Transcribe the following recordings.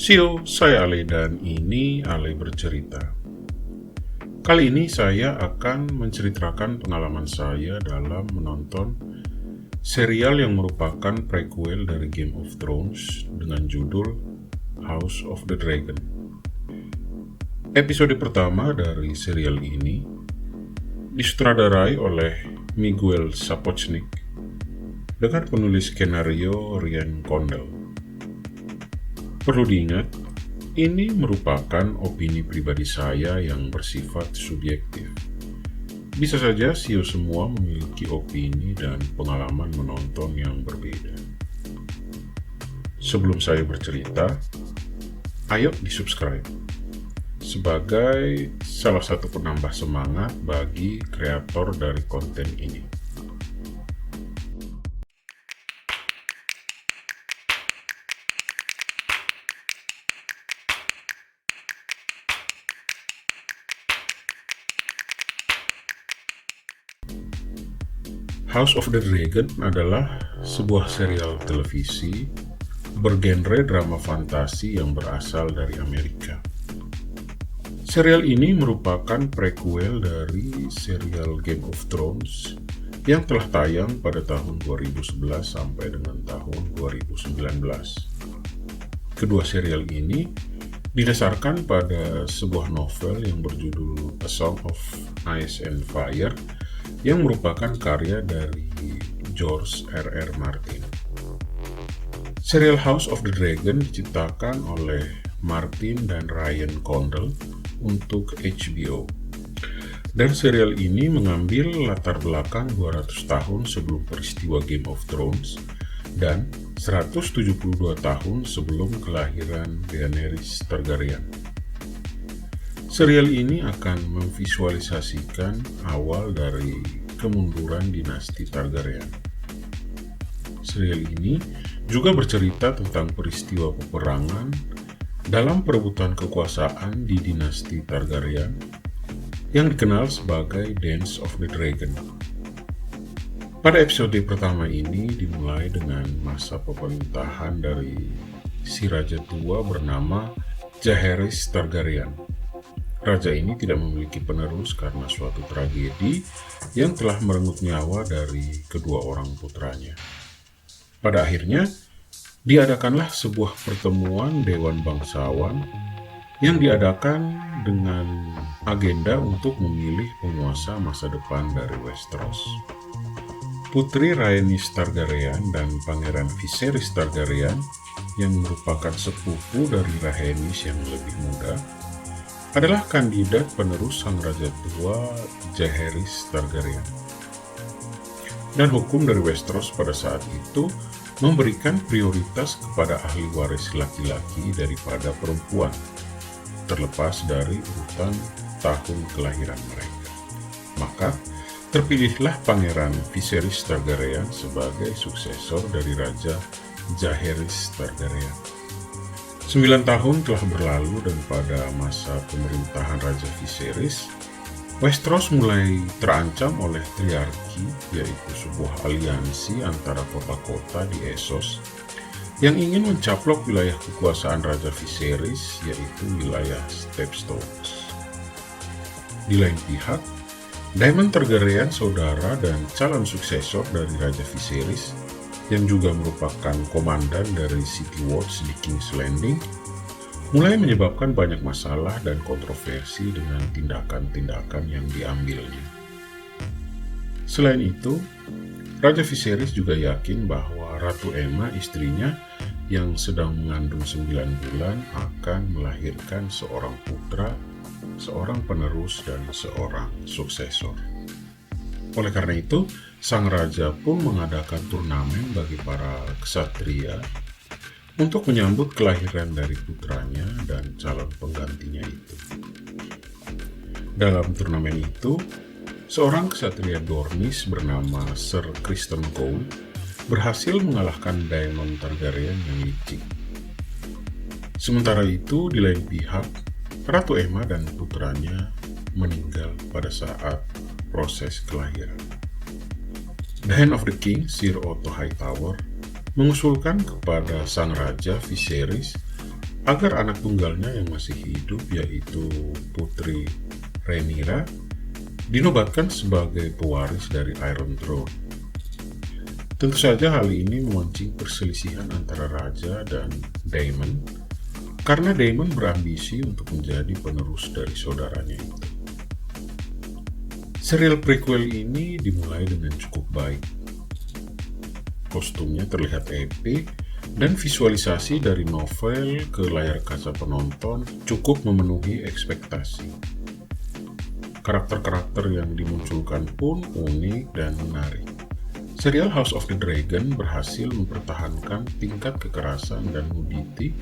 Sio, saya Ale dan ini Ale Bercerita. Kali ini saya akan menceritakan pengalaman saya dalam menonton serial yang merupakan prequel dari Game of Thrones dengan judul House of the Dragon. Episode pertama dari serial ini disutradarai oleh Miguel Sapochnik dengan penulis skenario Ryan Condal. Perlu diingat, ini merupakan opini pribadi saya yang bersifat subjektif. Bisa saja Sio semua memiliki opini dan pengalaman menonton yang berbeda. Sebelum saya bercerita, ayo di-subscribe sebagai salah satu penambah semangat bagi kreator dari konten ini. House of the Dragon adalah sebuah serial televisi bergenre drama fantasi yang berasal dari Amerika. Serial ini merupakan prequel dari serial Game of Thrones yang telah tayang pada tahun 2011 sampai dengan tahun 2019. Kedua serial ini didasarkan pada sebuah novel yang berjudul A Song of Ice and Fire yang merupakan karya dari George R.R. Martin. Serial House of the Dragon diciptakan oleh Martin dan Ryan Condal untuk HBO. Dan serial ini mengambil latar belakang 200 tahun sebelum peristiwa Game of Thrones dan 172 tahun sebelum kelahiran Daenerys Targaryen. Serial ini akan memvisualisasikan awal dari kemunduran dinasti Targaryen. Serial ini juga bercerita tentang peristiwa peperangan dalam perebutan kekuasaan di dinasti Targaryen yang dikenal sebagai Dance of the Dragon. Pada episode pertama ini dimulai dengan masa pemerintahan dari si raja tua bernama Jaehaerys Targaryen. Raja ini tidak memiliki penerus karena suatu tragedi yang telah merenggut nyawa dari kedua orang putranya. Pada akhirnya, diadakanlah sebuah pertemuan Dewan Bangsawan yang diadakan dengan agenda untuk memilih penguasa masa depan dari Westeros. Putri Rhaenys Targaryen dan Pangeran Viserys Targaryen yang merupakan sepupu dari Rhaenys yang lebih muda adalah kandidat penerus sang raja tua Jaehaerys Targaryen. Dan hukum dari Westeros pada saat itu memberikan prioritas kepada ahli waris laki-laki daripada perempuan, terlepas dari urutan tahun kelahiran mereka. Maka, terpilihlah Pangeran Viserys Targaryen sebagai suksesor dari Raja Jaehaerys Targaryen. 9 tahun telah berlalu dan pada masa pemerintahan Raja Viserys, Westeros mulai terancam oleh triarki, yaitu sebuah aliansi antara kota-kota di Essos yang ingin mencaplok wilayah kekuasaan Raja Viserys, yaitu wilayah Stepstones. Di lain pihak, Daemon Targaryen, saudara dan calon suksesor dari Raja Viserys, yang juga merupakan komandan dari City Watch di King's Landing, mulai menyebabkan banyak masalah dan kontroversi dengan tindakan-tindakan yang diambilnya. Selain itu, Raja Viserys juga yakin bahwa Ratu Aemma, istrinya yang sedang mengandung 9 bulan, akan melahirkan seorang putra, seorang penerus, dan seorang suksesor. Oleh karena itu, sang raja pun mengadakan turnamen bagi para ksatria untuk menyambut kelahiran dari putranya dan calon penggantinya itu. Dalam turnamen itu, seorang ksatria Dornish bernama Ser Criston Cole berhasil mengalahkan Daemon Targaryen yang licik. Sementara itu, di lain pihak, Ratu Aemma dan putranya meninggal pada saat proses kelahiran. The Hand of the King, Sir Otto Hightower, mengusulkan kepada sang raja Viserys agar anak tunggalnya yang masih hidup, yaitu Putri Rhaenyra, dinobatkan sebagai pewaris dari Iron Throne. Tentu saja hal ini memancing perselisihan antara Raja dan Daemon, karena Daemon berambisi untuk menjadi penerus dari saudaranya itu. Serial prequel ini dimulai dengan cukup baik. Kostumnya terlihat epik, dan visualisasi dari novel ke layar kaca penonton cukup memenuhi ekspektasi. Karakter-karakter yang dimunculkan pun unik dan menarik. Serial House of the Dragon berhasil mempertahankan tingkat kekerasan dan nudity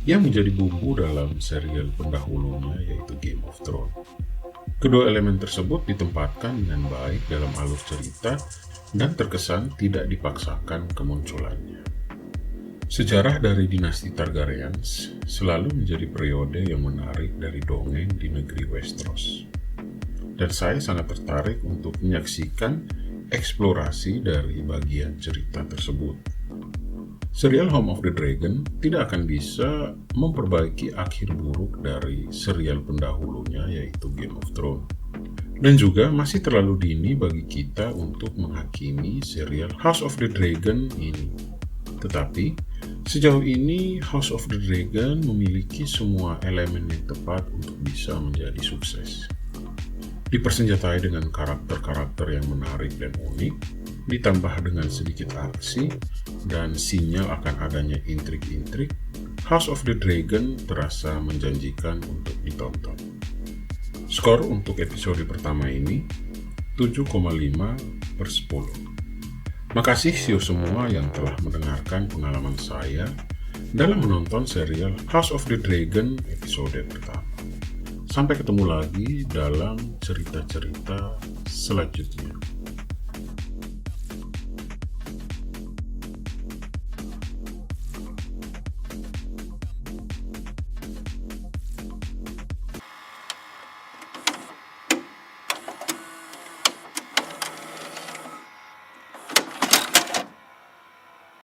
yang menjadi bumbu dalam serial pendahulunya, yaitu Game of Thrones. Kedua elemen tersebut ditempatkan dengan baik dalam alur cerita dan terkesan tidak dipaksakan kemunculannya. Sejarah dari dinasti Targaryen selalu menjadi periode yang menarik dari dongeng di negeri Westeros. Dan saya sangat tertarik untuk menyaksikan eksplorasi dari bagian cerita tersebut. Serial House of the Dragon tidak akan bisa memperbaiki akhir buruk dari serial pendahulunya, yaitu Game of Thrones. Dan juga masih terlalu dini bagi kita untuk menghakimi serial House of the Dragon ini. Tetapi, sejauh ini House of the Dragon memiliki semua elemen yang tepat untuk bisa menjadi sukses. Dipersenjatai dengan karakter-karakter yang menarik dan unik, ditambah dengan sedikit aksi, dan sinyal akan adanya intrik-intrik, House of the Dragon terasa menjanjikan untuk ditonton. Skor untuk episode pertama ini 7,5/10. Makasih Sio semua yang telah mendengarkan pengalaman saya dalam menonton serial House of the Dragon episode pertama. Sampai ketemu lagi dalam cerita-cerita selanjutnya.